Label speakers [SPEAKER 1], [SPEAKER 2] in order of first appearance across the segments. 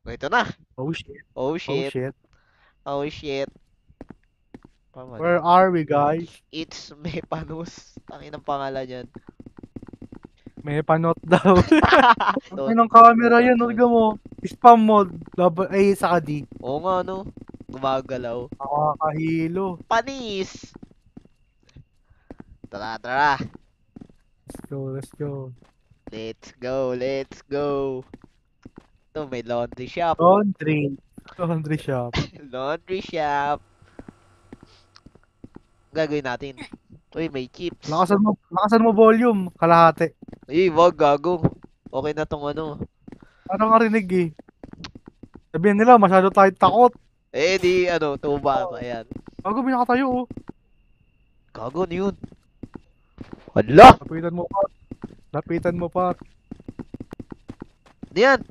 [SPEAKER 1] Ito na.
[SPEAKER 2] Oh shit.
[SPEAKER 1] Oh
[SPEAKER 2] Oh
[SPEAKER 1] shit.
[SPEAKER 2] shit.
[SPEAKER 1] Oh shit.
[SPEAKER 2] Where
[SPEAKER 1] Pamali.
[SPEAKER 2] are we, guys?
[SPEAKER 1] It's Mepanus. Ang inang pangalan yan.
[SPEAKER 2] May panot daw. Ang
[SPEAKER 1] Don't,
[SPEAKER 2] ng camera
[SPEAKER 1] don't
[SPEAKER 2] yan,
[SPEAKER 1] know.
[SPEAKER 2] nalga mo. Spam mode. Double A sa D.
[SPEAKER 1] Oo nga, no? Gumagalaw.
[SPEAKER 2] Nakakahilo.
[SPEAKER 1] Panis! Tara, tara.
[SPEAKER 2] Let's go, let's go.
[SPEAKER 1] Let's go, let's go. Ito, may laundry shop.
[SPEAKER 2] Laundry. Laundry shop.
[SPEAKER 1] Laundry shop. Gagawin natin. Uy, may chips.
[SPEAKER 2] Lakasan mo volume. Kalahati.
[SPEAKER 1] Uy, wag, gago. Okay na tong ano.
[SPEAKER 2] Parang karinig eh. Sabihin nila, masyado tayo takot.
[SPEAKER 1] Eh, di, ano, tuba. Ayan.
[SPEAKER 2] Bago binakatayo oh.
[SPEAKER 1] Gago, ano yun? Hala!
[SPEAKER 2] Lapitan mo pa. Lapitan mo pa.
[SPEAKER 1] Ano yan?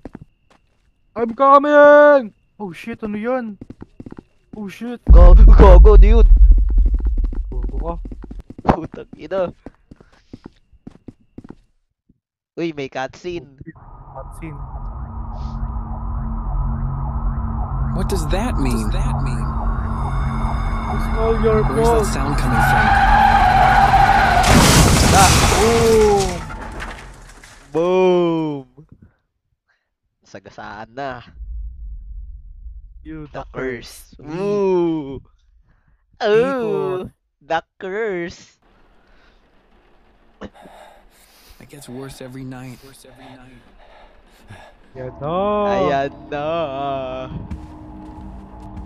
[SPEAKER 2] I'm coming! Oh shit, ano yan? Oh shit.
[SPEAKER 1] Gago, gago, ano yun?
[SPEAKER 2] Bobo ka.
[SPEAKER 1] Putang ina. Uy, may cutscene.
[SPEAKER 2] Cutscene.
[SPEAKER 3] What does that mean?
[SPEAKER 2] It's all your
[SPEAKER 3] Where's that
[SPEAKER 2] fault.
[SPEAKER 3] sound coming from?
[SPEAKER 2] Oh!
[SPEAKER 1] Boom! Sagasaan na.
[SPEAKER 2] You
[SPEAKER 1] The curse.
[SPEAKER 2] We
[SPEAKER 1] Ooh!
[SPEAKER 2] equal.
[SPEAKER 1] Ooh! The curse.
[SPEAKER 3] It gets worse every night.
[SPEAKER 2] Yan na.
[SPEAKER 1] Ayan na.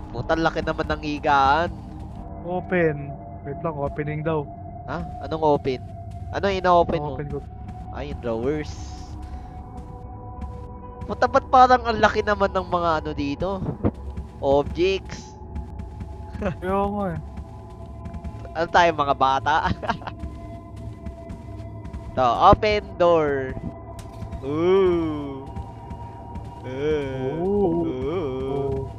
[SPEAKER 1] Putang laki naman ng higaan.
[SPEAKER 2] Open. Wait lang, opening daw.
[SPEAKER 1] Ha? Anong open? Ano yung ina-open mo?
[SPEAKER 2] Open ko.
[SPEAKER 1] Ay, yung drawers. Puta, ba't parang ang laki naman ng mga ano dito? Objects.
[SPEAKER 2] Kaya nga eh.
[SPEAKER 1] Ano tayo, mga bata? To, open door. Ooh.
[SPEAKER 2] Oh.
[SPEAKER 1] Ooh.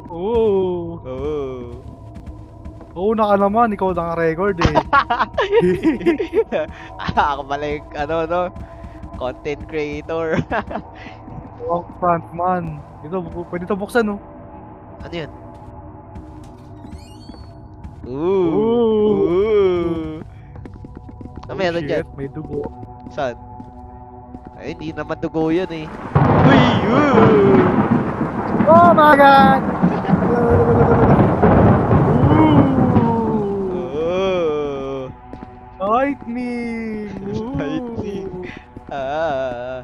[SPEAKER 2] Oh.
[SPEAKER 1] Ooh.
[SPEAKER 2] Oo na ka naman, ikaw naka-record eh.
[SPEAKER 1] Ako pala yung, ano, no? Content creator.
[SPEAKER 2] Ang frontman. Ito, pwede ito buksan oh.
[SPEAKER 1] Ano yun? Ooh.
[SPEAKER 2] Ooh.
[SPEAKER 1] Ooh. Ano meron
[SPEAKER 2] shit,
[SPEAKER 1] dyan?
[SPEAKER 2] may dugo.
[SPEAKER 1] Saan? Ay, hindi naman dugo yun eh. Uy! Ooh!
[SPEAKER 2] Oh my god!
[SPEAKER 1] Oh!
[SPEAKER 2] Lightning!
[SPEAKER 1] Lightning. Ah.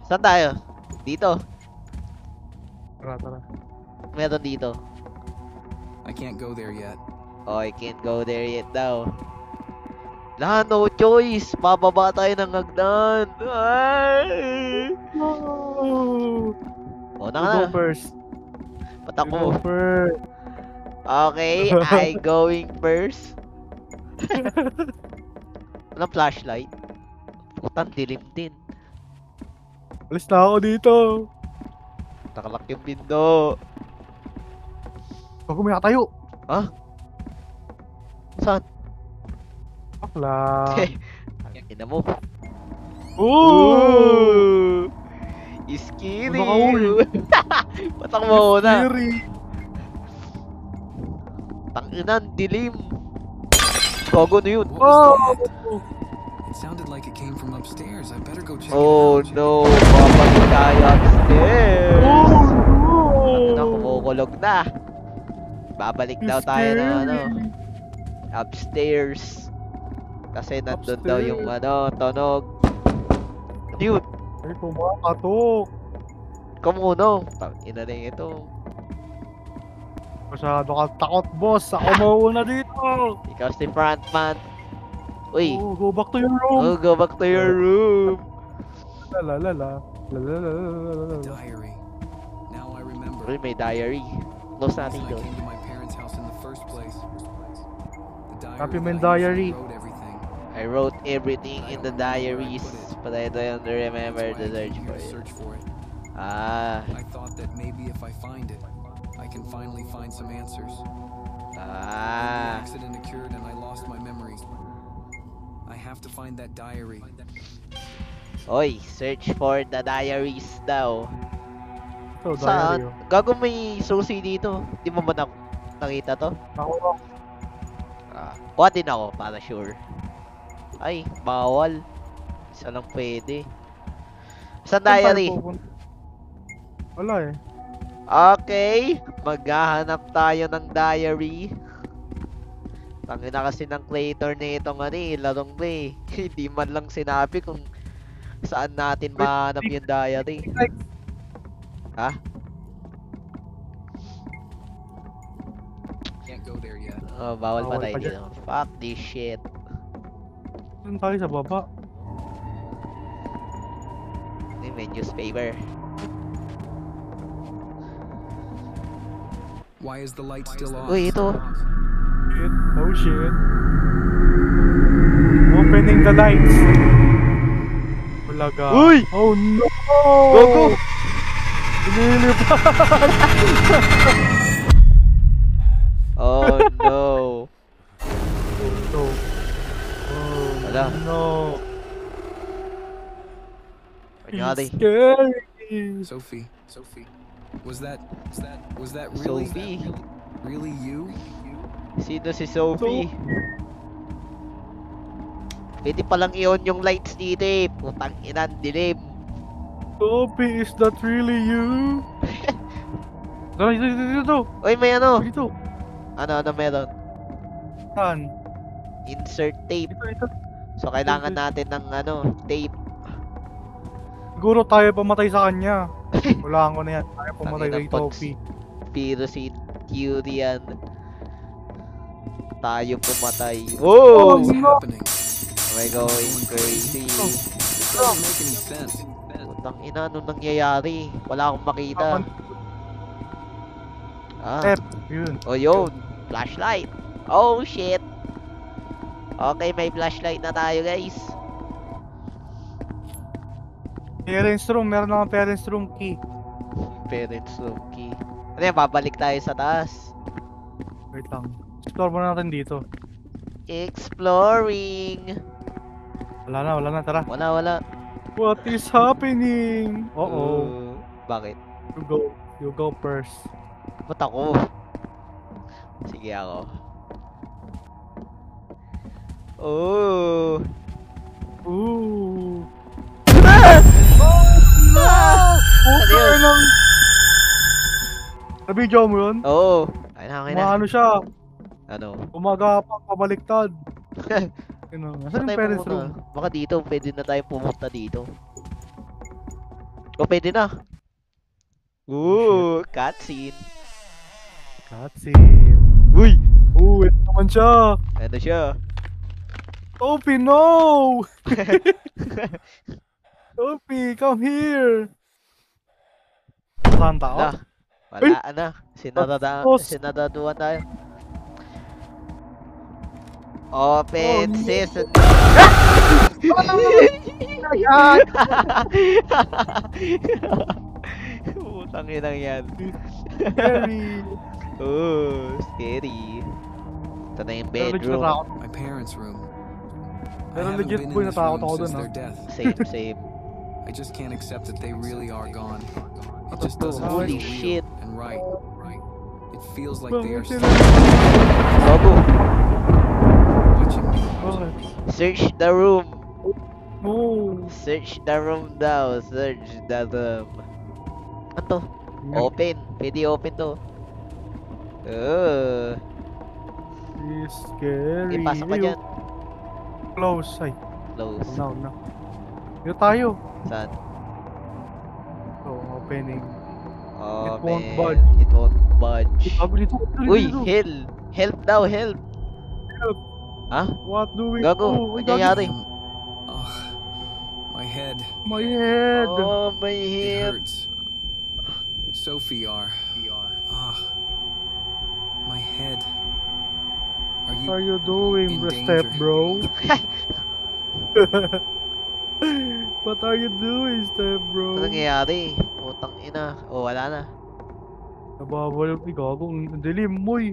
[SPEAKER 1] Saan tayo? Dito.
[SPEAKER 2] Tara, tara.
[SPEAKER 1] Meron dito.
[SPEAKER 3] I can't go there yet.
[SPEAKER 1] Oh, I can't go there yet daw. No choice. Bababa tayo ng hagdan. Ay!
[SPEAKER 2] Oh!
[SPEAKER 1] Oh,
[SPEAKER 2] You go
[SPEAKER 1] na.
[SPEAKER 2] first.
[SPEAKER 1] Patak
[SPEAKER 2] You go
[SPEAKER 1] mo.
[SPEAKER 2] first.
[SPEAKER 1] Okay, I going first. Anong flashlight? Putang dilim din.
[SPEAKER 2] Alis na ako dito.
[SPEAKER 1] Nakalak yung pinto.
[SPEAKER 2] Bago may nakatayo.
[SPEAKER 1] Ha? Saan?
[SPEAKER 2] Bakla.
[SPEAKER 1] Ina mo.
[SPEAKER 2] Ooh!
[SPEAKER 1] Scary!
[SPEAKER 2] Ano ka, uy?
[SPEAKER 1] Patak mo na.
[SPEAKER 2] Scary.
[SPEAKER 1] Tanginan, dilim. Gogo na yun.
[SPEAKER 3] What was that?
[SPEAKER 2] Oh!
[SPEAKER 3] It sounded like it came from upstairs. I better go check
[SPEAKER 1] Oh
[SPEAKER 3] it out.
[SPEAKER 1] no, babalik tayo upstairs.
[SPEAKER 2] Oh
[SPEAKER 1] Ano,
[SPEAKER 2] no!
[SPEAKER 1] kumukulog na. Babalik daw tayo ng ano,
[SPEAKER 2] Scary.
[SPEAKER 1] upstairs. Kasi nandun daw yung ano, tunog. Dude,
[SPEAKER 2] Ay, kumakatok.
[SPEAKER 1] kumuno. Ina na ito.
[SPEAKER 2] Masyado ka takot, boss. Ako mauuna dito.
[SPEAKER 1] Ikaw si frontman. Uy,
[SPEAKER 2] Oh, go back to your room.
[SPEAKER 1] oh, go back to your room.
[SPEAKER 2] La la la la. La la la la la la.
[SPEAKER 3] Diary. Now I remember.
[SPEAKER 1] Uy, may diary. Close
[SPEAKER 3] The
[SPEAKER 1] natin
[SPEAKER 3] reason I
[SPEAKER 1] doon.
[SPEAKER 3] came to my parents' house in the first place. The diary.
[SPEAKER 2] Copy mo yung
[SPEAKER 3] that I
[SPEAKER 2] diary.
[SPEAKER 3] usually wrote everything.
[SPEAKER 1] I wrote everything in the diaries, but I don't remember
[SPEAKER 3] That's
[SPEAKER 1] the
[SPEAKER 3] why I
[SPEAKER 1] search
[SPEAKER 3] came
[SPEAKER 1] for
[SPEAKER 3] here to
[SPEAKER 1] it.
[SPEAKER 3] search for it.
[SPEAKER 1] Ah,
[SPEAKER 3] I thought that maybe if I find it, I can finally find some answers. Then the
[SPEAKER 1] ah.
[SPEAKER 3] accident occurred and I lost my memories. I have to find that diary.
[SPEAKER 1] Oy, search for the diaries daw.
[SPEAKER 2] Ito,
[SPEAKER 1] Saan?
[SPEAKER 2] diary.
[SPEAKER 1] Gago may susi dito. Di mo ba nakita to?
[SPEAKER 2] Ako.
[SPEAKER 1] Kuha din ako para sure. Ay, bawal. Isa lang pwede. Sa diary.
[SPEAKER 2] Wala eh.
[SPEAKER 1] Okay. Maghahanap tayo ng diary. Tangina kasi ng creator na itong larong to eh. Hindi man lang sinabi kung saan natin mahanap yung diary. Ha?
[SPEAKER 3] Can't go there yet.
[SPEAKER 1] Oh, bawal pa
[SPEAKER 2] Bawal
[SPEAKER 1] tayo
[SPEAKER 2] pa dyan.
[SPEAKER 1] dito. Fuck this shit.
[SPEAKER 2] Doon tayo sa baba.
[SPEAKER 1] May newspaper.
[SPEAKER 3] Why is the light still on?
[SPEAKER 1] Uy, ito.
[SPEAKER 2] Shit. Oh shit. Opening the lights. Walaga.
[SPEAKER 1] Uy!
[SPEAKER 2] Oh no!
[SPEAKER 1] Gogo!
[SPEAKER 2] Inilipat!
[SPEAKER 1] Oh no.
[SPEAKER 2] No. Oh
[SPEAKER 1] Wala.
[SPEAKER 2] no.
[SPEAKER 1] Kunyari.
[SPEAKER 2] Scary.
[SPEAKER 3] Sophie. Was that really
[SPEAKER 1] Sophie.
[SPEAKER 3] really you?
[SPEAKER 1] Sino si Sophie? Pwede palang i-on yung lights dito eh. Putang ina, dilim.
[SPEAKER 2] Sophie, is that really you? Dito.
[SPEAKER 1] Uy, may ano?
[SPEAKER 2] Dito.
[SPEAKER 1] Ano meron?
[SPEAKER 2] Saan?
[SPEAKER 1] Insert tape.
[SPEAKER 2] Dito.
[SPEAKER 1] So, kailangan natin ng tape.
[SPEAKER 2] Siguro tayo pamatay sa kanya. Wala ko na yan. Tayo pumatay
[SPEAKER 1] Tangina,
[SPEAKER 2] kay Sophie.
[SPEAKER 1] Pero si Tyrion. Tayo pumatay. Whoa!
[SPEAKER 3] What's
[SPEAKER 2] no.
[SPEAKER 3] happening?
[SPEAKER 1] Am I going crazy?
[SPEAKER 3] It doesn't make any sense.
[SPEAKER 1] Putang ina, anong nangyayari? Wala akong makita.
[SPEAKER 2] Step. Yun.
[SPEAKER 1] Oh, yun. Flashlight. Oh, shit. Okay, may flashlight na tayo, guys.
[SPEAKER 2] Parents room. Meron akong parents room key.
[SPEAKER 1] Parents room key. Ano yan, babalik tayo sa taas.
[SPEAKER 2] Wait lang. Explore muna natin dito.
[SPEAKER 1] Exploring.
[SPEAKER 2] Wala na. Tara.
[SPEAKER 1] Wala.
[SPEAKER 2] What is happening?
[SPEAKER 1] Bakit?
[SPEAKER 2] You go first.
[SPEAKER 1] Ba't ako? Sige ako. Oh.
[SPEAKER 2] Ooh.
[SPEAKER 1] Ano yun?
[SPEAKER 2] Nang... Nabidyo mo yun?
[SPEAKER 1] Oo. Ay na.
[SPEAKER 2] Ano siya?
[SPEAKER 1] Ano?
[SPEAKER 2] Umagapang pabaliktad. Nasaan
[SPEAKER 1] Saan
[SPEAKER 2] yung
[SPEAKER 1] tayo
[SPEAKER 2] parents
[SPEAKER 1] pumunta?
[SPEAKER 2] room?
[SPEAKER 1] Baka dito, pwede na tayo pumunta dito. O, pwede na. Ooh, cutscene.
[SPEAKER 2] Cutscene.
[SPEAKER 1] Uy!
[SPEAKER 2] Ito naman siya.
[SPEAKER 1] Ano siya?
[SPEAKER 2] Sophie, no! Sophie, come here! Saan tao?
[SPEAKER 1] Wala na.
[SPEAKER 2] Tapos.
[SPEAKER 1] Sinadaduan tayo. Open
[SPEAKER 2] Oh, no.
[SPEAKER 1] sesame.
[SPEAKER 2] Ayan!
[SPEAKER 1] Putang inang yan.
[SPEAKER 2] Scary!
[SPEAKER 1] Oh, scary. Ito na yung
[SPEAKER 2] Pero legit
[SPEAKER 1] bedroom.
[SPEAKER 2] natakot.
[SPEAKER 3] My parents' room. I
[SPEAKER 2] Pero
[SPEAKER 3] haven't
[SPEAKER 2] legit
[SPEAKER 3] been in
[SPEAKER 2] boy,
[SPEAKER 3] this
[SPEAKER 2] natakot
[SPEAKER 3] room
[SPEAKER 2] ako
[SPEAKER 3] since
[SPEAKER 2] dun,
[SPEAKER 3] their death.
[SPEAKER 1] Same.
[SPEAKER 3] I just can't accept that they really are gone. It just
[SPEAKER 2] Totoo.
[SPEAKER 3] doesn't
[SPEAKER 1] Holy
[SPEAKER 3] feel
[SPEAKER 1] shit.
[SPEAKER 3] real and right. It feels like they are
[SPEAKER 2] Bakit
[SPEAKER 3] still
[SPEAKER 2] sila-
[SPEAKER 1] Gogo.
[SPEAKER 3] watching me.
[SPEAKER 2] Bakit?
[SPEAKER 1] Search the room.
[SPEAKER 2] No!
[SPEAKER 1] Search the room daw. Search the room. Ano to? Open. Pwede open to.
[SPEAKER 2] It's scary.
[SPEAKER 1] Okay, pasok ka
[SPEAKER 2] Ay,
[SPEAKER 1] dyan.
[SPEAKER 2] Close. Ay,
[SPEAKER 1] Close.
[SPEAKER 2] huwag na. Dito tayo.
[SPEAKER 1] Saan?
[SPEAKER 2] Opening.
[SPEAKER 1] Open.
[SPEAKER 2] won't budge.
[SPEAKER 1] It won't budge.
[SPEAKER 2] Bago dito.
[SPEAKER 1] Uy, help. Help daw, help.
[SPEAKER 2] Help.
[SPEAKER 1] Ha?
[SPEAKER 2] What do we
[SPEAKER 1] Gago,
[SPEAKER 2] do?
[SPEAKER 1] ano nangyari?
[SPEAKER 3] Ugh, my head.
[SPEAKER 2] My head.
[SPEAKER 1] Oh, my
[SPEAKER 3] It
[SPEAKER 1] head.
[SPEAKER 3] hurts. Sophie are. Ah, my head.
[SPEAKER 2] What are you doing,
[SPEAKER 3] in
[SPEAKER 2] step
[SPEAKER 3] danger?
[SPEAKER 2] bro? What are you doing, step bro?
[SPEAKER 1] Ano nangyayari? Putang ina. Oh, wala na.
[SPEAKER 2] Nababalik ni Gago. Ang dilim mo eh.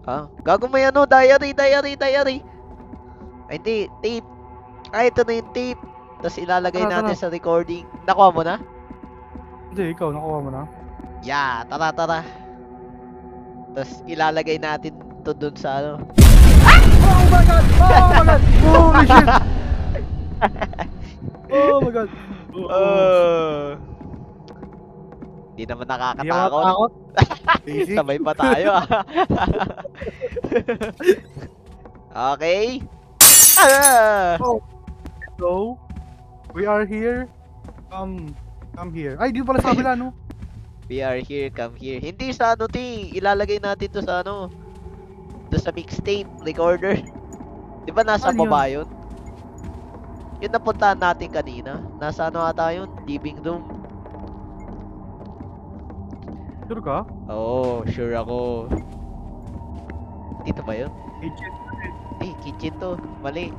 [SPEAKER 1] Ha? Gago may ano? Diary. Ay, hindi. Tape. Ay, ito na yung tape. Tapos ilalagay
[SPEAKER 2] Tara,
[SPEAKER 1] natin
[SPEAKER 2] tara.
[SPEAKER 1] sa recording. Nakuha mo na?
[SPEAKER 2] Hindi, ikaw. Nakuha mo na.
[SPEAKER 1] Yeah, tara, tara. Tapos ilalagay natin to dun sa ano.
[SPEAKER 2] Oh my god! Oh my god! Holy shit! Oh my god!
[SPEAKER 1] Oh. Hindi naman
[SPEAKER 2] Hindi ako
[SPEAKER 1] nakakatakot.
[SPEAKER 2] natakot. Basic.
[SPEAKER 1] Sabay pa tayo ah. Okay. Ah!
[SPEAKER 2] Oh. So, we are here. Come here. Ay, di pala sa kabila, no?
[SPEAKER 1] We are here, come here. Hindi sa ano, ti. Ilalagay natin to sa ano. To sa mixtape recorder. Di ba nasa
[SPEAKER 2] Ano yun?
[SPEAKER 1] baba yun? Yun napuntahan natin kanina. Nasa ano ata yun? Living room.
[SPEAKER 2] Sure ka?
[SPEAKER 1] Oo, sure ako. Dito ba yun?
[SPEAKER 2] Kitchen.
[SPEAKER 1] Eh, kitchen to. Mali.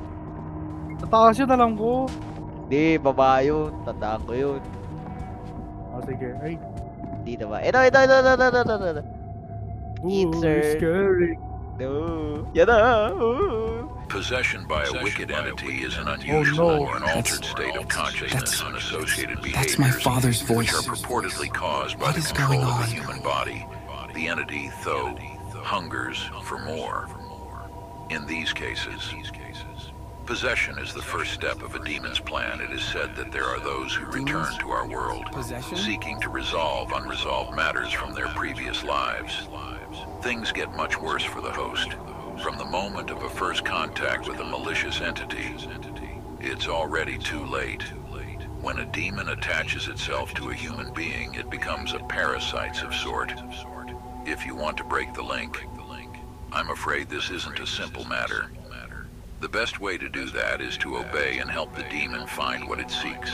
[SPEAKER 2] Sa taas yun, alam ko.
[SPEAKER 1] Hindi, baba yun. Tandaan ko yun.
[SPEAKER 2] Ah, sige. Ay.
[SPEAKER 1] Dito ba? Ito. Insert.
[SPEAKER 2] Scary.
[SPEAKER 1] No. Yan na. Ooh.
[SPEAKER 4] Possession by a wicked entity is an unusual
[SPEAKER 2] no.
[SPEAKER 4] or an altered state of consciousness and associated behaviors
[SPEAKER 3] That's my father's
[SPEAKER 4] which
[SPEAKER 3] voice.
[SPEAKER 4] are purportedly caused by
[SPEAKER 3] What
[SPEAKER 4] the
[SPEAKER 3] is
[SPEAKER 4] control
[SPEAKER 3] going
[SPEAKER 4] of
[SPEAKER 3] on?
[SPEAKER 4] the human body. The entity, though, hungers for more. In these cases, possession is the first step of a demon's plan. It is said that there are those who return to our world,
[SPEAKER 3] Possession?
[SPEAKER 4] seeking to resolve unresolved matters from their previous lives. Things get much worse for the host. From the moment of a first contact with a malicious entity, it's already too late. When a demon attaches itself to a human being, it becomes a parasite of sort. If you want to break the link, I'm afraid this isn't a simple matter. The best way to do that is to obey and help the demon find what it seeks.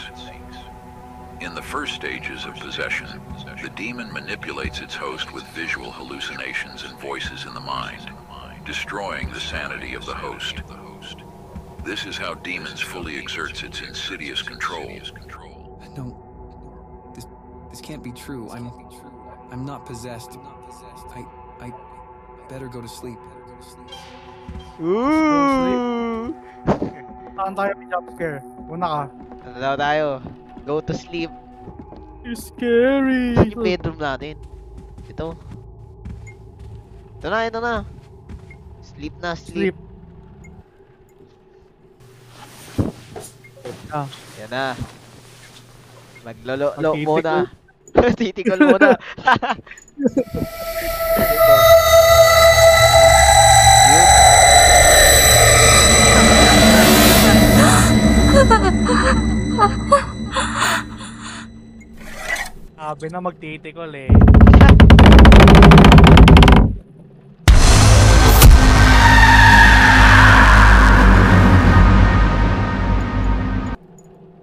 [SPEAKER 4] In the first stages of possession, the demon manipulates its host with visual hallucinations and voices in the mind, destroying the sanity of the host. This is how demons fully exerts its insidious control.
[SPEAKER 3] No. This can't be true. I'm not possessed. I better go to sleep.
[SPEAKER 1] Ooh.
[SPEAKER 2] Saan tayo may jump scare? Una ka.
[SPEAKER 1] Ano daw tayo? Go to sleep.
[SPEAKER 2] You're scary.
[SPEAKER 1] Yung bedroom natin. Ito. Ito na. Sleep na, sleep.
[SPEAKER 2] Sleep. Ah,
[SPEAKER 1] Yan na. Maglolo
[SPEAKER 2] Magtitikol.
[SPEAKER 1] muna. Titikol muna.
[SPEAKER 2] sabi na magtitikol eh.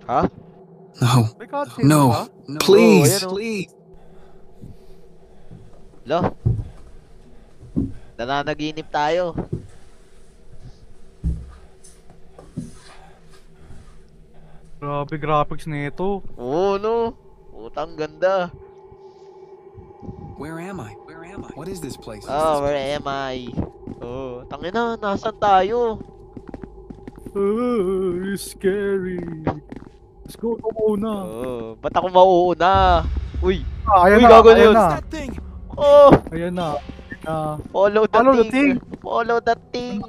[SPEAKER 1] Ha?
[SPEAKER 3] No.
[SPEAKER 2] May cutscene ba?
[SPEAKER 3] No. Please.
[SPEAKER 1] Oh, ayan, oh.
[SPEAKER 3] Please.
[SPEAKER 1] Lo. Nananaginip tayo.
[SPEAKER 2] Grabe graphics nito.
[SPEAKER 1] Oo, no. Putang ganda.
[SPEAKER 3] Where am I? What is this place?
[SPEAKER 1] Oh, where am I? Oh, tangina, nasan tayo?
[SPEAKER 2] Scary. Let's go muna.
[SPEAKER 1] Oh, ba't ako mauuna? Uy,
[SPEAKER 2] Ayan
[SPEAKER 1] uy,
[SPEAKER 2] na,
[SPEAKER 1] gago
[SPEAKER 2] ayan
[SPEAKER 1] yun.
[SPEAKER 2] na.
[SPEAKER 1] Oh,
[SPEAKER 2] Ayan na.
[SPEAKER 1] follow the
[SPEAKER 2] Follow the
[SPEAKER 1] thing.
[SPEAKER 2] thing.
[SPEAKER 1] Follow the thing.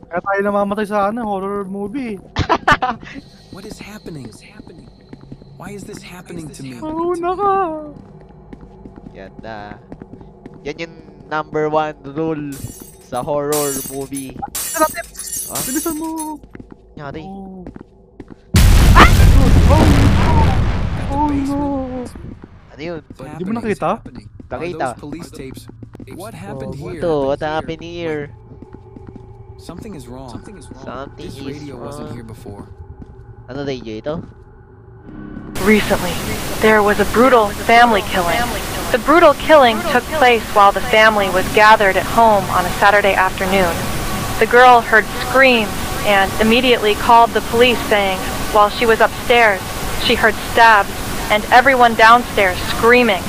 [SPEAKER 2] Kaya tayo namamatay sa horror movie.
[SPEAKER 3] What is happening? Why is this happening to me?
[SPEAKER 2] Mauna ka.
[SPEAKER 1] Yan na. Yan yung number 1 rule sa horror movie. Ah?
[SPEAKER 2] Bilisan mo.
[SPEAKER 1] Nyari.
[SPEAKER 2] Oh. Oh no.
[SPEAKER 1] Ano yun?
[SPEAKER 3] What's
[SPEAKER 2] Di mo
[SPEAKER 3] happening?
[SPEAKER 2] nakita?
[SPEAKER 3] Are
[SPEAKER 1] Nakita.
[SPEAKER 3] those police tapes? What happened
[SPEAKER 2] Oh,
[SPEAKER 3] here?
[SPEAKER 1] Ito, what happened here?
[SPEAKER 3] Something is wrong.
[SPEAKER 1] Something
[SPEAKER 3] This
[SPEAKER 1] is
[SPEAKER 3] radio wasn't
[SPEAKER 1] wrong.
[SPEAKER 3] here before.
[SPEAKER 1] Ano radio ito?
[SPEAKER 5] Recently, there was a brutal family killing. The brutal killing took place while the family was gathered at home on a Saturday afternoon. The girl heard screams and immediately called the police, saying while she was upstairs, she heard stabs and everyone downstairs screaming.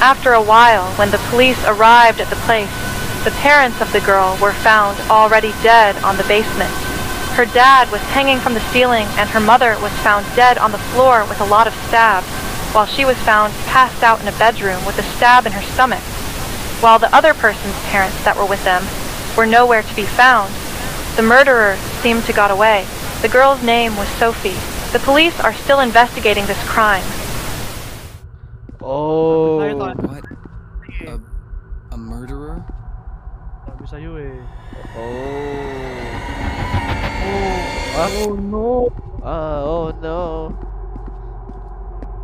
[SPEAKER 5] After a while, when the police arrived at the place, the parents of the girl were found already dead on the basement. Her dad was hanging from the ceiling and her mother was found dead on the floor with a lot of stabs. while she was found passed out in a bedroom with a stab in her stomach. While the other person's parents that were with them were nowhere to be found, the murderer seemed to got away. The girl's name was Sophie. The police are still investigating this crime.
[SPEAKER 1] Oh.
[SPEAKER 3] What? A murderer?
[SPEAKER 2] Sabi sa'yo eh.
[SPEAKER 1] Oh.
[SPEAKER 2] Oh no!
[SPEAKER 1] Oh no.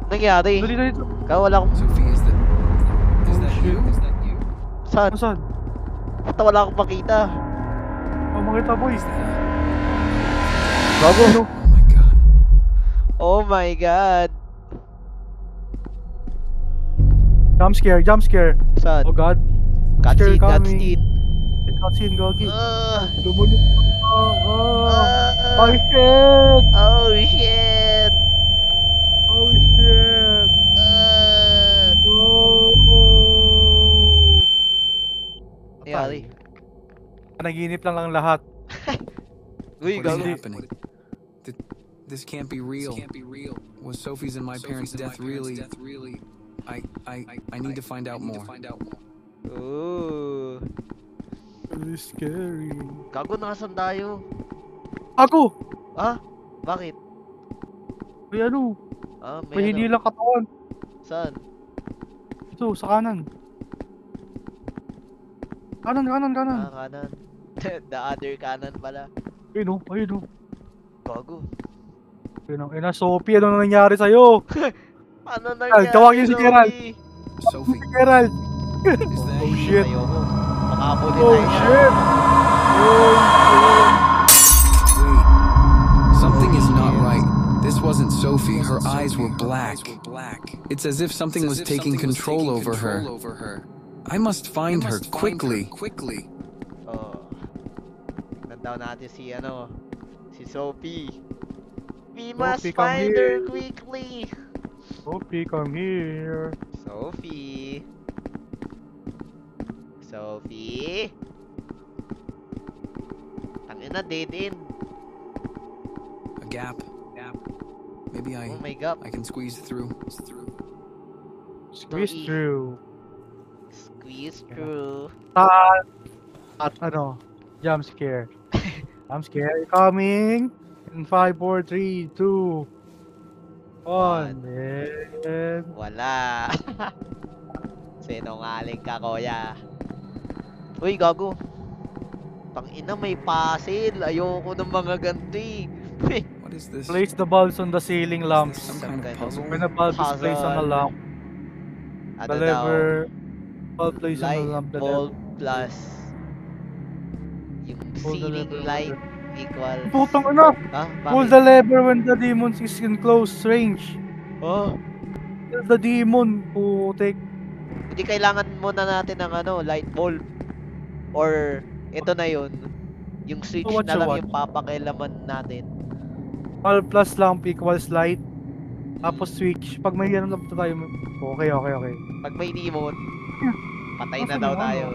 [SPEAKER 1] Nangyari?
[SPEAKER 2] Dali na dito.
[SPEAKER 1] Wala akong...
[SPEAKER 3] Sophie, is that you?
[SPEAKER 2] shit.
[SPEAKER 3] Is that you?
[SPEAKER 1] Saan?
[SPEAKER 2] Saan?
[SPEAKER 1] Basta wala akong makita.
[SPEAKER 2] Oh, makita boy.
[SPEAKER 1] Gago.
[SPEAKER 2] Ano?
[SPEAKER 3] Oh my god.
[SPEAKER 1] Oh my god.
[SPEAKER 2] Jump scare, jump scare.
[SPEAKER 1] Saan?
[SPEAKER 2] Oh god.
[SPEAKER 1] Cutscene,
[SPEAKER 2] Scare coming.
[SPEAKER 1] cutscene.
[SPEAKER 2] Cutscene, gagi.
[SPEAKER 1] Ah.
[SPEAKER 2] Lumunod.
[SPEAKER 1] Ah.
[SPEAKER 2] Oh shit!
[SPEAKER 1] Oh shit.
[SPEAKER 2] Oh shit!
[SPEAKER 1] Ah.
[SPEAKER 2] Oh!
[SPEAKER 1] Nangyari?
[SPEAKER 2] Panaginip lang lahat.
[SPEAKER 1] Uy,
[SPEAKER 3] What is
[SPEAKER 1] gago.
[SPEAKER 3] happening? This can't be real. Was Sophie's and my parents' death really? I need to find out more.
[SPEAKER 1] Oh.
[SPEAKER 2] Very scary.
[SPEAKER 1] Gago, nakasan tayo?
[SPEAKER 2] Ako!
[SPEAKER 1] Ah? Bakit?
[SPEAKER 2] May ano?
[SPEAKER 1] Ah,
[SPEAKER 2] May hindi
[SPEAKER 1] ano?
[SPEAKER 2] lang katawan.
[SPEAKER 1] Saan?
[SPEAKER 2] Ito, sa kanan. Kanan.
[SPEAKER 1] Ah, kanan. The other kanan pala.
[SPEAKER 2] Ayun o, ayun o.
[SPEAKER 1] Gago.
[SPEAKER 2] Ayun o, Sophie, ano nangyari sa'yo?
[SPEAKER 1] Ano nangyari?
[SPEAKER 2] tawagin si Gerald.
[SPEAKER 3] Sophie,
[SPEAKER 2] Gerald!
[SPEAKER 3] is that
[SPEAKER 2] Oh
[SPEAKER 3] you?
[SPEAKER 2] shit!
[SPEAKER 1] Ayoko. Makabuli
[SPEAKER 2] Oh
[SPEAKER 1] tayo.
[SPEAKER 2] shit! Oh
[SPEAKER 3] Wait. Something is not right. This wasn't Sophie. Her eyes were black. It's as if something was taking control over her. I must find her quickly.
[SPEAKER 1] Oh. Tignan daw natin si Sophie. We must
[SPEAKER 2] Sophie, come
[SPEAKER 1] find her
[SPEAKER 2] here.
[SPEAKER 1] quickly.
[SPEAKER 2] Sophie, come here.
[SPEAKER 1] Sophie. Sophie. Tangina, dead end.
[SPEAKER 3] A gap. Maybe
[SPEAKER 1] Oh my god.
[SPEAKER 3] I can squeeze through.
[SPEAKER 2] Squeeze through.
[SPEAKER 1] Squeeze through.
[SPEAKER 2] At ano? Jump scare. Jump scare coming. In 5, 4, 3, 2, 1. Man.
[SPEAKER 1] Wala. Sinungaling ka, kuya. Uy, gago. Tangina, may puzzle. Ayoko ng mga ganito eh.
[SPEAKER 3] What is this?
[SPEAKER 2] Place the bulbs on the ceiling lamps.
[SPEAKER 3] Some kind of puzzle.
[SPEAKER 2] When a bulb is placed on the lamp,
[SPEAKER 1] Ano
[SPEAKER 2] the
[SPEAKER 1] daw?
[SPEAKER 2] lever bulb placed on the
[SPEAKER 1] Light
[SPEAKER 2] lamp, the
[SPEAKER 1] bulb
[SPEAKER 2] lever.
[SPEAKER 1] plus yung
[SPEAKER 2] Pull the
[SPEAKER 1] ceiling
[SPEAKER 2] lever.
[SPEAKER 1] light equal.
[SPEAKER 2] Putang ina!
[SPEAKER 1] Ah,
[SPEAKER 2] Pull
[SPEAKER 1] bakit?
[SPEAKER 2] the lever when the demon is in close range.
[SPEAKER 1] Oh,
[SPEAKER 2] Kill the demon. Putik.
[SPEAKER 1] hindi kailangan muna natin ng light bulb. Or ito na yun. Yung switch
[SPEAKER 2] So, what
[SPEAKER 1] na
[SPEAKER 2] you
[SPEAKER 1] lang
[SPEAKER 2] want?
[SPEAKER 1] yung papakialaman natin.
[SPEAKER 2] Bulb plus lamp equals light. Tapos switch. Pag may ganun na tayo. Okay.
[SPEAKER 1] Pag may demon, patay na
[SPEAKER 2] Asan
[SPEAKER 1] daw
[SPEAKER 2] yung
[SPEAKER 1] tayo.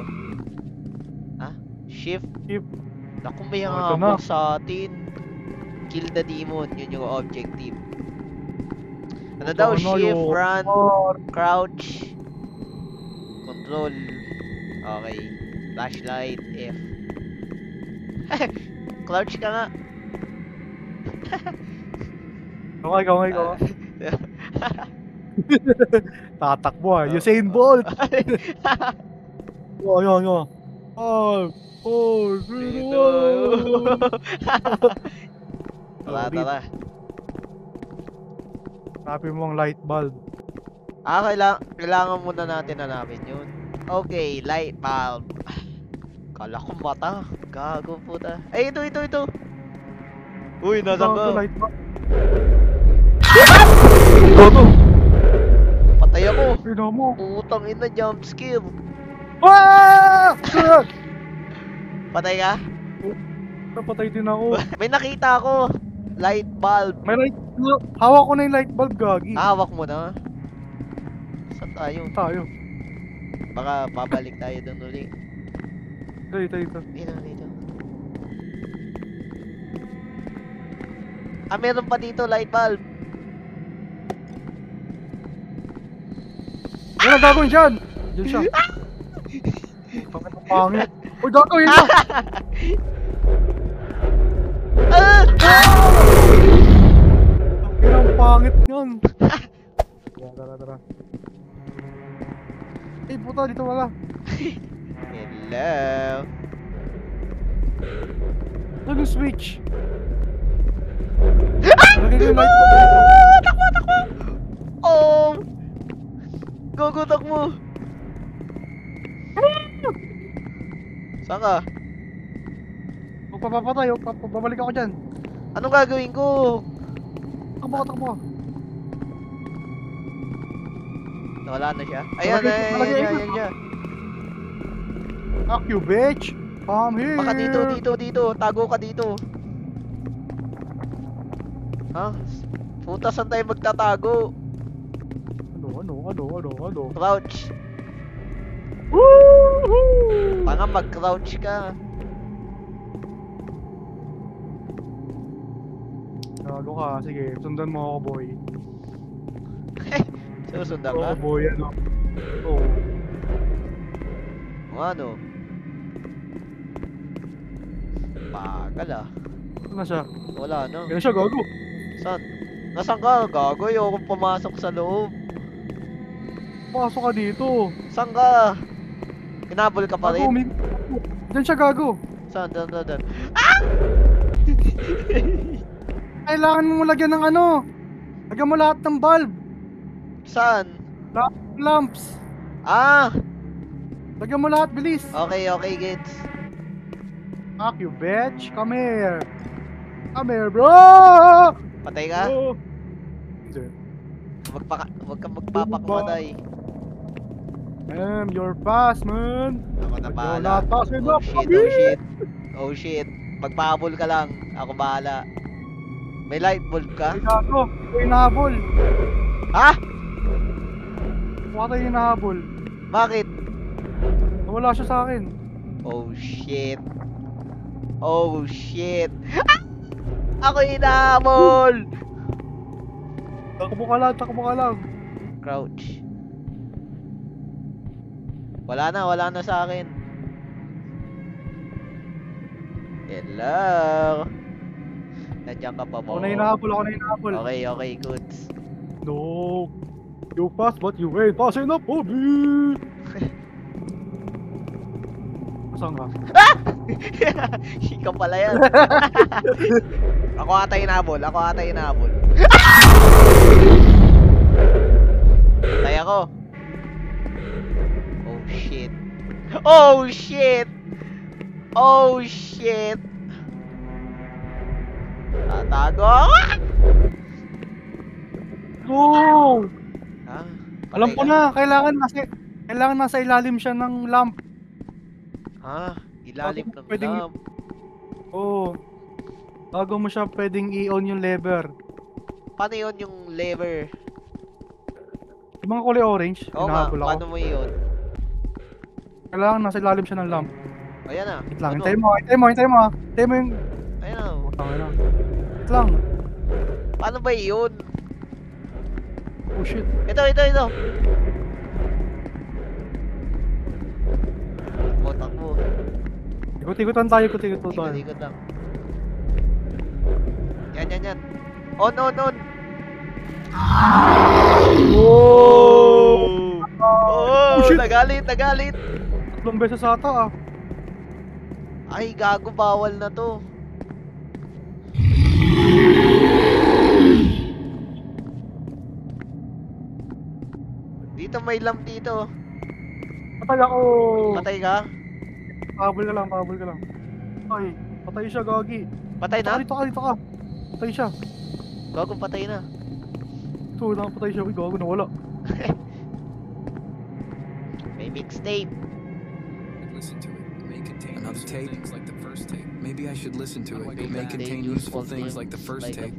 [SPEAKER 1] Ah? Shift?
[SPEAKER 2] Shift.
[SPEAKER 1] Naku, may
[SPEAKER 2] Oh, ito
[SPEAKER 1] habol
[SPEAKER 2] na.
[SPEAKER 1] sa atin. Kill the demon. Yun yung objective. Ano daw?
[SPEAKER 2] Ito na
[SPEAKER 1] Shift,
[SPEAKER 2] yun.
[SPEAKER 1] run,
[SPEAKER 2] Oh,
[SPEAKER 1] crouch, control. Okay. Flashlight, F. Crouch ka nga.
[SPEAKER 2] Okay. Tatakbo ah. Usain Bolt. Yo. Oh,
[SPEAKER 1] Dito. Tara.
[SPEAKER 2] Hanapin mo ang light bulb.
[SPEAKER 1] Ah, kailangan muna natin hanapin yun. Okay, light bulb. Kala ko mata. Gago puta. Ay, ito. Uy, nasan
[SPEAKER 2] Ito,
[SPEAKER 1] ka?
[SPEAKER 2] light bulb.
[SPEAKER 1] Patay ako.
[SPEAKER 2] Pino mo.
[SPEAKER 1] Putang ina, jump skill.
[SPEAKER 2] Ah!
[SPEAKER 1] Patay ka?
[SPEAKER 2] Napatay din ako.
[SPEAKER 1] May nakita ako. Light bulb.
[SPEAKER 2] May light. Hawak ko na yung light bulb, gagi.
[SPEAKER 1] Hawak mo na. Saan tayo?
[SPEAKER 2] Tayo.
[SPEAKER 1] Baka babalik tayo doon uli.
[SPEAKER 2] Dito.
[SPEAKER 1] Dito. Ah, meron pa dito light bulb.
[SPEAKER 2] Ano gagawin dyan? Diyan siya. Bakit ang pangit? Uy, gagawin na! Ang pangit yun. Tara. Eh, puta, dito wala.
[SPEAKER 1] Hello.
[SPEAKER 2] Ano yung switch? Lagay ko yung light ko.
[SPEAKER 1] Takbo! Oh! Go, takbo! Saan ka?
[SPEAKER 2] Magpapapatay, babalik ako dyan.
[SPEAKER 1] Anong gagawin ko?
[SPEAKER 2] Takbo.
[SPEAKER 1] Nawala na siya. Ayan,
[SPEAKER 2] Palagay ko.
[SPEAKER 1] ayan siya.
[SPEAKER 2] Fuck you, bitch! Come here!
[SPEAKER 1] Baka dito. Tago ka dito. Ha? Puta, saan tayo magtatago?
[SPEAKER 2] Ano?
[SPEAKER 1] Crouch.
[SPEAKER 2] Woohoo!
[SPEAKER 1] Baka mag-crouch ka.
[SPEAKER 2] Gago ka, sige, sundan mo ako, boy.
[SPEAKER 1] Susundan ka?
[SPEAKER 2] Oo, boy, ano? Oo.
[SPEAKER 1] Ano? Bagal ah.
[SPEAKER 2] Ano na siya?
[SPEAKER 1] Wala na.
[SPEAKER 2] Kaya siya, gago.
[SPEAKER 1] Saan? Nasaan ka? Gago, ayokong pumasok sa loob.
[SPEAKER 2] Pasok ka dito.
[SPEAKER 1] Saan ka? Hinabol ka pa
[SPEAKER 2] Gago,
[SPEAKER 1] rin?
[SPEAKER 2] Diyan siya, gago.
[SPEAKER 1] Saan? Doon.
[SPEAKER 2] Kailangan mo lagyan ng ano. Lagyan mo lahat ng bulb.
[SPEAKER 1] Saan?
[SPEAKER 2] Lamps.
[SPEAKER 1] Ah!
[SPEAKER 2] Lagyan mo lahat, bilis.
[SPEAKER 1] Okay, gets.
[SPEAKER 2] Fuck you, bitch. Come here, bro.
[SPEAKER 1] Patay ka?
[SPEAKER 2] Oh. Hindi.
[SPEAKER 1] Huwag kang magpapakamatay.
[SPEAKER 2] You're fast, man.
[SPEAKER 1] Ako na
[SPEAKER 2] You're
[SPEAKER 1] bahala.
[SPEAKER 2] not fast enough,
[SPEAKER 1] Oh shit. Magpahabol ka lang. Ako bahala. May light bulb ka?
[SPEAKER 2] Ay, gago. Ay, nahabol.
[SPEAKER 1] Ha?
[SPEAKER 2] Mukha tayo hinahabol.
[SPEAKER 1] Bakit?
[SPEAKER 2] Nawala siya sa akin.
[SPEAKER 1] Oh shit. Ako hinahabol!
[SPEAKER 2] Takbo ka lang.
[SPEAKER 1] Crouch. Wala na sa akin. Hello. Nandiyan ka pa
[SPEAKER 2] Ako
[SPEAKER 1] mo.
[SPEAKER 2] na hinahabol.
[SPEAKER 1] Okay, goods.
[SPEAKER 2] No. You fast, but you ain't fast enough for me. Saan ka?
[SPEAKER 1] Ikaw pala yan. Ako ata hinabol. Patay ako. Oh shit. Tatago ako.
[SPEAKER 2] Go!
[SPEAKER 1] Ah,
[SPEAKER 2] Alam
[SPEAKER 1] patay
[SPEAKER 2] ko
[SPEAKER 1] ka.
[SPEAKER 2] na, kailangan nasa ilalim siya ng lamp.
[SPEAKER 1] Ah, ilalim ng
[SPEAKER 2] Pwedeng-
[SPEAKER 1] lamp.
[SPEAKER 2] Oo. Bago mo siya pwedeng i-on yung lever.
[SPEAKER 1] Paano yun yung lever?
[SPEAKER 2] Yung mga kulay orange,
[SPEAKER 1] Oo nga,
[SPEAKER 2] hinahabol ako.
[SPEAKER 1] paano mo yun?
[SPEAKER 2] Kailangan nasa ilalim siya ng lamp.
[SPEAKER 1] Ayan na.
[SPEAKER 2] Wait lang,
[SPEAKER 1] Ano?
[SPEAKER 2] hintayin mo ah. Hintayin mo yung...
[SPEAKER 1] Ayan na.
[SPEAKER 2] Tama na. Wait lang.
[SPEAKER 1] Paano ba yun?
[SPEAKER 2] Oh shit.
[SPEAKER 1] Ito. Takbo.
[SPEAKER 2] Ikot-ikotan tayo.
[SPEAKER 1] Ikot lang. Yan. On. Oh,
[SPEAKER 2] shit.
[SPEAKER 1] nagalit.
[SPEAKER 2] Tatlong beses ata ah.
[SPEAKER 1] Ay, gago, bawal na to. Dito may lamp dito.
[SPEAKER 2] Patay ako.
[SPEAKER 1] Patay ka?
[SPEAKER 2] Pahabol ka lang. Ay, patay siya, gagi.
[SPEAKER 1] Patay na?
[SPEAKER 2] Dito ka. Patay siya.
[SPEAKER 1] Gago, patay na.
[SPEAKER 2] Ito, nakapatay siya. Uy, gago, nawala.
[SPEAKER 1] May mixtape.
[SPEAKER 3] Listen to it. It may contain another tape like the first tape. Maybe I should listen to it.
[SPEAKER 1] May
[SPEAKER 3] It may contain useful things like the first tape.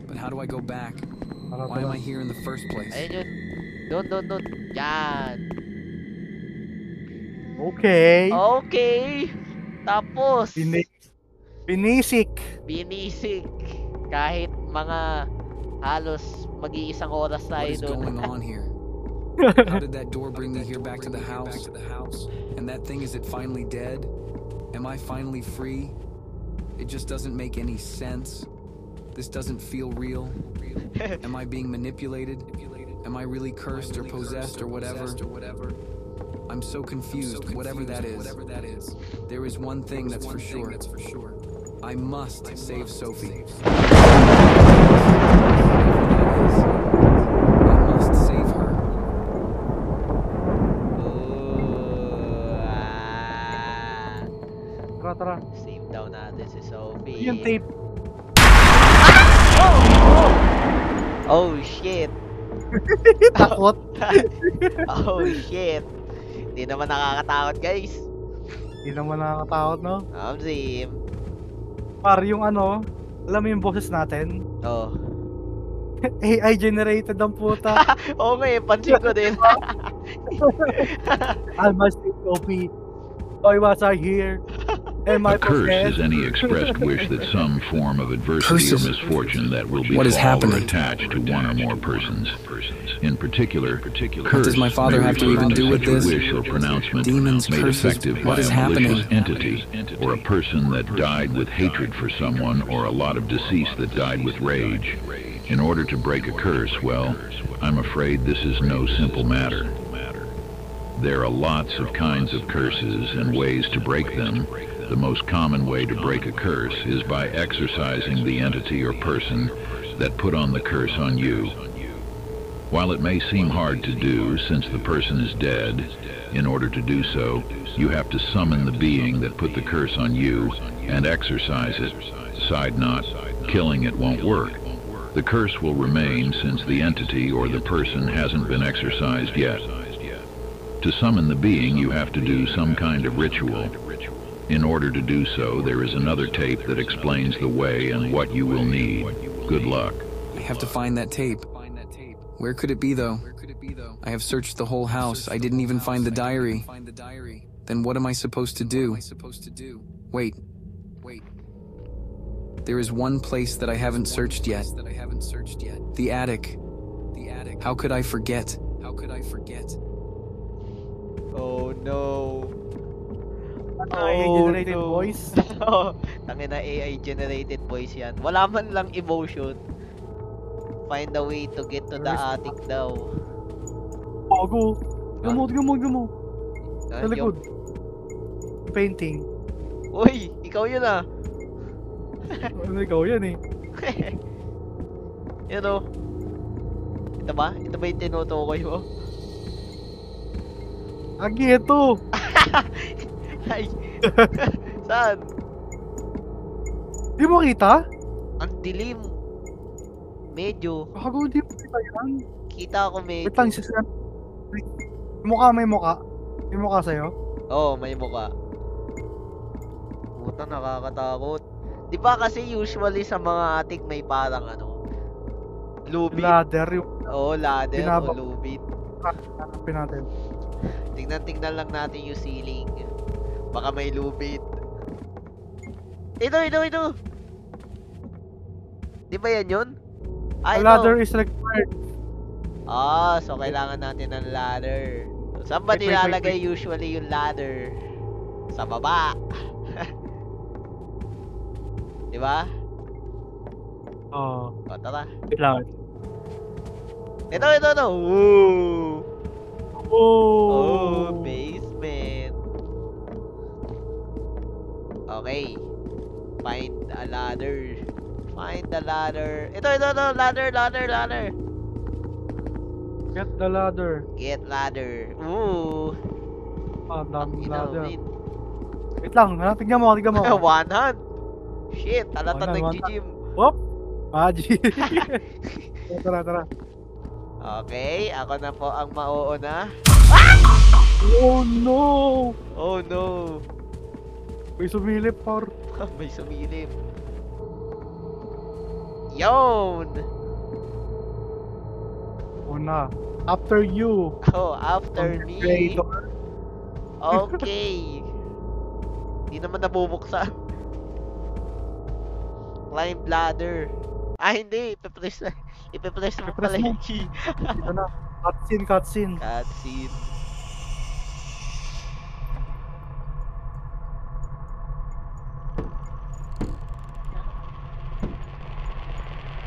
[SPEAKER 3] But how do I go back? Why am I here in the first place?
[SPEAKER 1] Ayun yun. Doon. Yan.
[SPEAKER 2] Okay.
[SPEAKER 1] Okay. Tapos.
[SPEAKER 2] Binisik.
[SPEAKER 1] Kahit mga halos mag-iisang oras tayo
[SPEAKER 3] What is
[SPEAKER 1] doon.
[SPEAKER 3] going on here? How did that door bring me here back to the house? And that thing, is it finally dead? Am I finally free? It just doesn't make any sense. This doesn't feel real. Am I being manipulated? Am I really cursed or possessed or whatever? I'm so confused, whatever that is. There is one thing that's for sure. I must save Sophie. I must save her.
[SPEAKER 2] Tara, tara.
[SPEAKER 1] Save daw natin si Sophie.
[SPEAKER 2] Yung tape.
[SPEAKER 1] Oh shit.
[SPEAKER 2] Takot.
[SPEAKER 1] Oh shit. Hindi naman nakakatakot guys.
[SPEAKER 2] Hindi naman nakakatakot, no?
[SPEAKER 1] Zim.
[SPEAKER 2] Par, yung ano, alam mo yung boses natin?
[SPEAKER 1] Oh.
[SPEAKER 2] AI generated ang puta.
[SPEAKER 1] Oo nga eh, pansin ko din.
[SPEAKER 2] I must be Sophie. Why was I here? Am I
[SPEAKER 4] A curse
[SPEAKER 2] possessed?
[SPEAKER 4] is any expressed wish that some form of adversity or
[SPEAKER 3] Curses.
[SPEAKER 4] misfortune that will
[SPEAKER 3] What is
[SPEAKER 4] befall or
[SPEAKER 3] happening?
[SPEAKER 4] attach to one or more persons. In particular,
[SPEAKER 3] What does my father
[SPEAKER 4] may
[SPEAKER 3] have to
[SPEAKER 4] refer
[SPEAKER 3] even do with
[SPEAKER 4] such a
[SPEAKER 3] this?
[SPEAKER 4] wish or pronouncement
[SPEAKER 3] Demons,
[SPEAKER 4] made
[SPEAKER 3] curses,
[SPEAKER 4] effective
[SPEAKER 3] what
[SPEAKER 4] by
[SPEAKER 3] is
[SPEAKER 4] a
[SPEAKER 3] happening?
[SPEAKER 4] malicious entity or a person that died with hatred for someone or a lot of deceased that died with rage. In order to break a curse, well, I'm afraid this is no simple matter. There are lots of kinds of curses and ways to break them. The most common way to break a curse is by exorcising the entity or person that put on the curse on you. While it may seem hard to do since the person is dead, in order to do so, you have to summon the being that put the curse on you and exorcise it. Side note, killing it won't work. The curse will remain since the entity or the person hasn't been exorcised yet. To summon the being, you have to do some kind of ritual. In order to do so, there is another tape that explains the way and what you will need. Good luck.
[SPEAKER 3] I have to find that tape. Where could it be, though? I have searched the whole house. I didn't even find the diary. Then what am I supposed to do? Wait. There is one place that I haven't searched yet. The attic. How could I forget?
[SPEAKER 1] Oh no.
[SPEAKER 2] AI generated voice.
[SPEAKER 1] Tangina AI generated voice yan. Wala man lang emotion. Find a way to get to the attic daw.
[SPEAKER 2] Pogo. Gamo.
[SPEAKER 1] Ah,
[SPEAKER 2] Sa likod. Painting.
[SPEAKER 1] Uy, ikaw yun ah.
[SPEAKER 2] Ano ikaw yan eh.
[SPEAKER 1] Yun o. Ito ba? Ito ba yung tinutukoy mo?
[SPEAKER 2] Agi, ito.
[SPEAKER 1] Ay. Saan?
[SPEAKER 2] Di mo kita?
[SPEAKER 1] Ang dilim. Medyo.
[SPEAKER 2] Gago, di mo kita yan.
[SPEAKER 1] Kita ako medyo.
[SPEAKER 2] Wait lang, sisiyan. Mukha, may mukha. May mukha sa'yo?
[SPEAKER 1] Oo, may mukha. Puta, nakakatakot. Di ba kasi usually sa mga attic may parang ano, lubid.
[SPEAKER 2] Ladder yung
[SPEAKER 1] Oo, ladder o
[SPEAKER 2] Binaba.
[SPEAKER 1] lubid.
[SPEAKER 2] hanapin natin.
[SPEAKER 1] Tingnan lang natin yung ceiling. Baka may lubid. Ito. Di ba yan yun?
[SPEAKER 2] A
[SPEAKER 1] Ah,
[SPEAKER 2] ladder
[SPEAKER 1] ito.
[SPEAKER 2] is required.
[SPEAKER 1] Ah, so kailangan natin ng ladder. So, saan ba
[SPEAKER 2] Wait.
[SPEAKER 1] nilalagay usually yung ladder? Sa baba. Di ba?
[SPEAKER 2] Oo.
[SPEAKER 1] O, tara.
[SPEAKER 2] Wait lang.
[SPEAKER 1] Ito. Ooh. Oh,
[SPEAKER 2] Oh!
[SPEAKER 1] basement. Okay. Find a ladder. Ito. Ladder.
[SPEAKER 2] Get the ladder.
[SPEAKER 1] Get ladder. Ooh.
[SPEAKER 2] Ah,
[SPEAKER 1] Ang
[SPEAKER 2] daming ladder.
[SPEAKER 1] inawin.
[SPEAKER 2] Wait lang, tingnan mo.
[SPEAKER 1] One hand. Shit, halata
[SPEAKER 2] One hand.
[SPEAKER 1] nag-gym.
[SPEAKER 2] Hop! Magic! Tara.
[SPEAKER 1] Okay, ako na po ang mauuna.
[SPEAKER 2] Oh no!
[SPEAKER 1] Oh no.
[SPEAKER 2] May sumilip, par.
[SPEAKER 1] May sumilip. Yon!
[SPEAKER 2] Una. After you.
[SPEAKER 1] Oh, after me.
[SPEAKER 2] Creator.
[SPEAKER 1] Okay. Di naman nabubuksan. Climb ladder. Ah, hindi. Ipipress mo
[SPEAKER 2] Ipipress
[SPEAKER 1] pala
[SPEAKER 2] mo.
[SPEAKER 1] yung key.
[SPEAKER 2] Ito na. Cutscene.
[SPEAKER 1] Cutscene.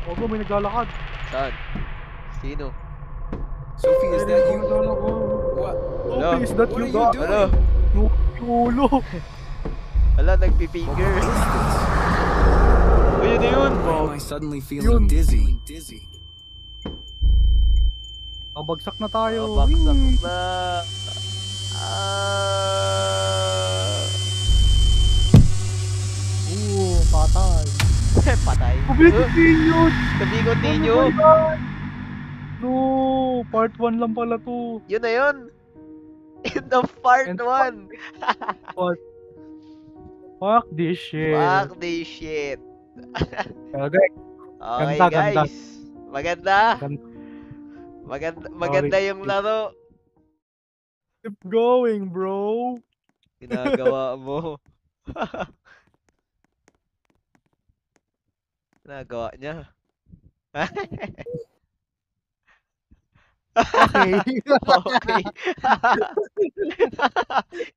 [SPEAKER 2] Ogo, may naglalakad.
[SPEAKER 1] Saan? Sino?
[SPEAKER 3] Sophie, is that
[SPEAKER 2] May
[SPEAKER 3] you?
[SPEAKER 2] naglalakad.
[SPEAKER 3] What?
[SPEAKER 1] Hello?
[SPEAKER 2] Okay, is that
[SPEAKER 3] What
[SPEAKER 2] you,
[SPEAKER 3] are you
[SPEAKER 2] God?
[SPEAKER 3] doing?
[SPEAKER 1] Ano?
[SPEAKER 2] Yung ulo.
[SPEAKER 1] Wala, nagpifinger.
[SPEAKER 3] What is this?
[SPEAKER 1] Uy, yun na yun.
[SPEAKER 3] Why am I suddenly feeling dizzy?
[SPEAKER 2] Babagsak na tayo.
[SPEAKER 1] Babaksak
[SPEAKER 2] Whee!
[SPEAKER 1] na. Ah.
[SPEAKER 2] Patay.
[SPEAKER 1] Patay.
[SPEAKER 2] Continue!
[SPEAKER 1] Sabi continue.
[SPEAKER 2] Ano ba yan? No, part 1 lang pala to.
[SPEAKER 1] Yun na yun. In the part
[SPEAKER 2] And
[SPEAKER 1] 1.
[SPEAKER 2] Fuck this shit.
[SPEAKER 1] Fuck this shit.
[SPEAKER 2] Okay.
[SPEAKER 1] Okay
[SPEAKER 2] Ganda,
[SPEAKER 1] guys. Maganda.
[SPEAKER 2] Ganda.
[SPEAKER 1] Maganda yung laro.
[SPEAKER 2] Keep going, bro.
[SPEAKER 1] Ginagawa mo. Ginagawa niya.
[SPEAKER 2] Okay.
[SPEAKER 1] Okay.